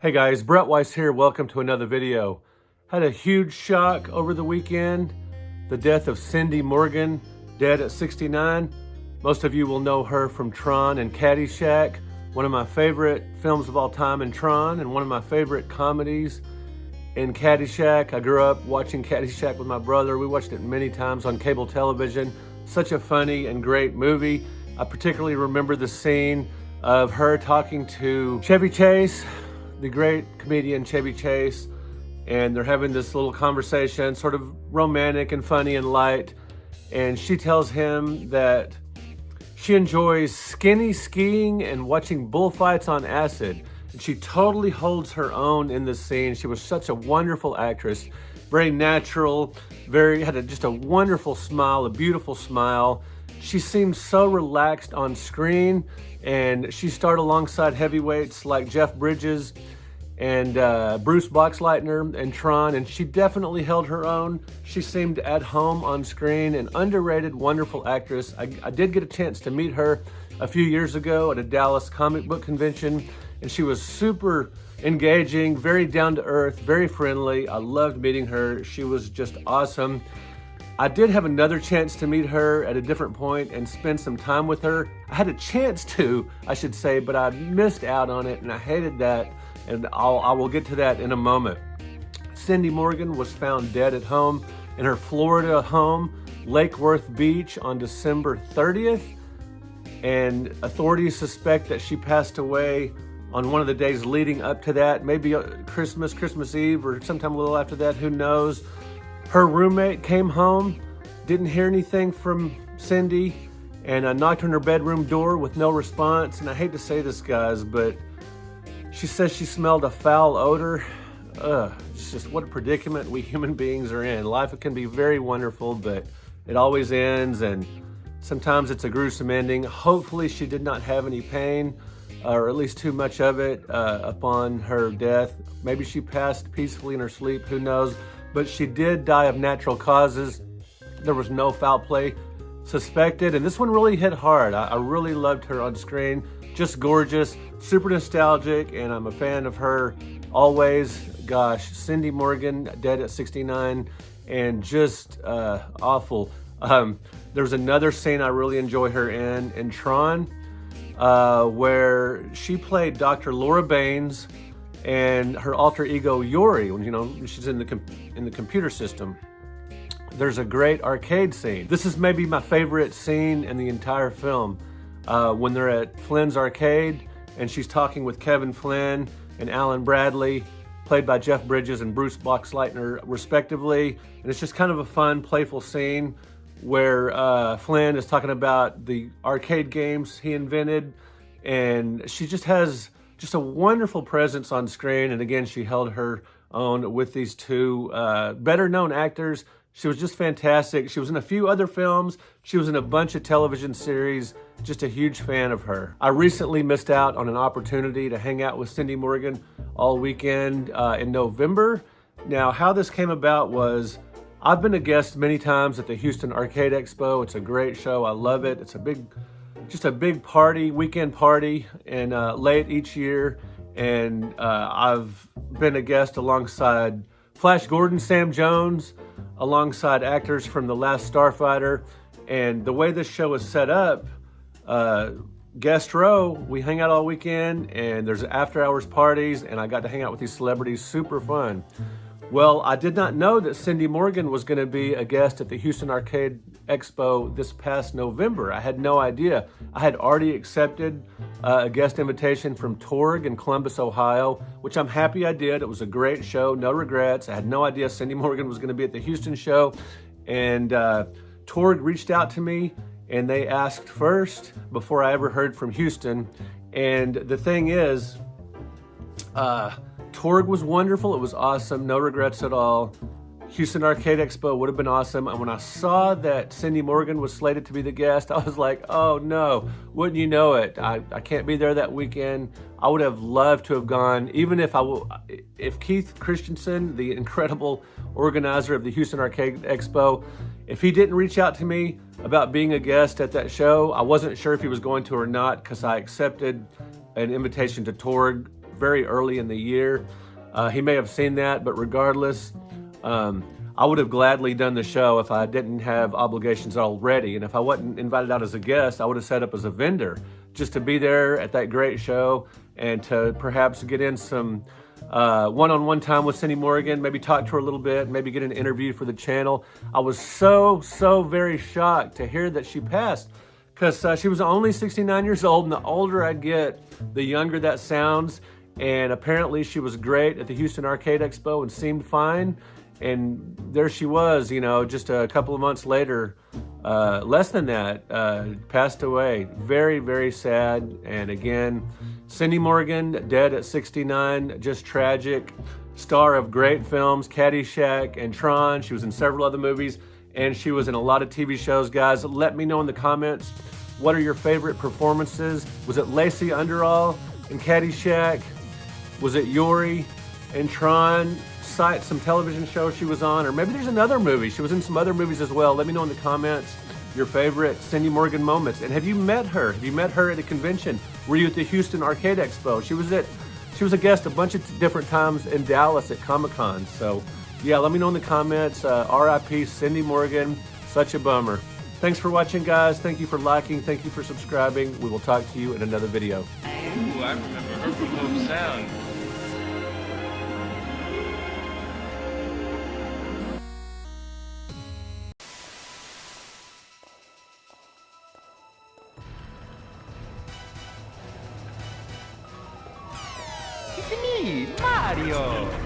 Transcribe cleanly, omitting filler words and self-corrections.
Hey guys, Brett Weiss here. Welcome to another video. Had a huge shock over the weekend. The death of Cindy Morgan, dead at 69. Most of you will know her from Tron and Caddyshack, one of my favorite films of all time in Tron, and one of my favorite comedies in Caddyshack. I grew up watching Caddyshack with my brother. We watched it many times on cable television. Such a funny and great movie. I particularly remember the scene of her talking to Chevy Chase, the great comedian Chevy Chase, and they're having this little conversation, sort of romantic and funny and light, and she tells him that she enjoys skinny skiing and watching bullfights on acid, and she totally holds her own in this scene. She was such a wonderful actress, very natural, just a wonderful smile, a beautiful smile. She seemed so relaxed on screen, and she starred alongside heavyweights like Jeff Bridges and Bruce Boxleitner and Tron, and she definitely held her own. She seemed at home on screen, an underrated, wonderful actress. I did get a chance to meet her a few years ago at a Dallas comic book convention, and she was super engaging, very down to earth, very friendly. I loved meeting her. She was just awesome. I did have another chance to meet her at a different point and spend some time with her. I had a chance to, I should say, but I missed out on it, and I hated that, and I will get to that in a moment. Cindy Morgan was found dead at home in her Florida home, Lake Worth Beach, on December 30th, and authorities suspect that she passed away on one of the days leading up to that, maybe Christmas Eve, or sometime a little after that, who knows. Her roommate came home, didn't hear anything from Cindy, and knocked on her bedroom door with no response. And I hate to say this, guys, but she says she smelled a foul odor. It's just what a predicament we human beings are in. Life can be very wonderful, but it always ends, and sometimes it's a gruesome ending. Hopefully she did not have any pain, or at least too much of it, upon her death. Maybe she passed peacefully in her sleep, who knows? But she did die of natural causes. There was no foul play suspected, and this one really hit hard. I really loved her on screen. Just gorgeous, super nostalgic, and I'm a fan of her always. Gosh, Cindy Morgan, dead at 69, and just awful. There's another scene I really enjoy her in Tron, where she played Dr. Laura Baines and her alter ego Yori, when she's in the computer system. There's a great arcade scene. This is maybe my favorite scene in the entire film, when they're at Flynn's arcade and she's talking with Kevin Flynn and Alan Bradley, played by Jeff Bridges and Bruce Boxleitner respectively. And it's just kind of a fun, playful scene where Flynn is talking about the arcade games he invented, and she just has a wonderful presence on screen. And again, she held her own with these two better known actors. She was just fantastic. She was in a few other films. She was in a bunch of television series. Just a huge fan of her. I recently missed out on an opportunity to hang out with Cindy Morgan all weekend in November. Now, how this came about was, I've been a guest many times at the Houston Arcade Expo. It's a great show. I love it. It's just a big party, weekend party, and late each year. And I've been a guest alongside Flash Gordon, Sam Jones, alongside actors from The Last Starfighter. And the way this show is set up, guest row, we hang out all weekend, and there's after hours parties, and I got to hang out with these celebrities. Super fun. Well, I did not know that Cindy Morgan was going to be a guest at the Houston Arcade Expo this past November. I had no idea. I had already accepted a guest invitation from Torg in Columbus, Ohio, which I'm happy I did. It was a great show, no regrets. I had no idea Cindy Morgan was going to be at the Houston show, and Torg reached out to me, and they asked first before I ever heard from Houston. And the thing is, Torg was wonderful. It was awesome. No regrets at all. Houston Arcade Expo would have been awesome. And when I saw that Cindy Morgan was slated to be the guest, I was like, oh no, wouldn't you know it? I can't be there that weekend. I would have loved to have gone, even if Keith Christensen, the incredible organizer of the Houston Arcade Expo, if he didn't reach out to me about being a guest at that show, I wasn't sure if he was going to or not, because I accepted an invitation to Torg very early in the year. He may have seen that, but regardless, I would have gladly done the show if I didn't have obligations already. And if I wasn't invited out as a guest, I would have set up as a vendor just to be there at that great show and to perhaps get in some one-on-one time with Cindy Morgan, maybe talk to her a little bit, maybe get an interview for the channel. I was so very shocked to hear that she passed, because she was only 69 years old, and the older I get, the younger that sounds. And apparently she was great at the Houston Arcade Expo and seemed fine. And there she was, you know, just a couple of months later, less than that, passed away. Very sad. And again, Cindy Morgan, dead at 69, just tragic. Star of great films, Caddyshack and Tron. She was in several other movies, and she was in a lot of TV shows. Guys, let me know in the comments, what are your favorite performances? Was it Lacey Underall in Caddyshack? Was it Yori in Tron? Cite some television show she was on, or maybe there's another movie. She was in some other movies as well. Let me know in the comments your favorite Cindy Morgan moments. And have you met her? Have you met her at a convention? Were you at the Houston Arcade Expo? She was a guest a bunch of different times in Dallas at Comic-Con. So yeah, let me know in the comments. RIP Cindy Morgan, such a bummer. Thanks for watching, guys. Thank you for liking. Thank you for subscribing. We will talk to you in another video. Ooh, I remember her from Home Sound. It's me, Mario!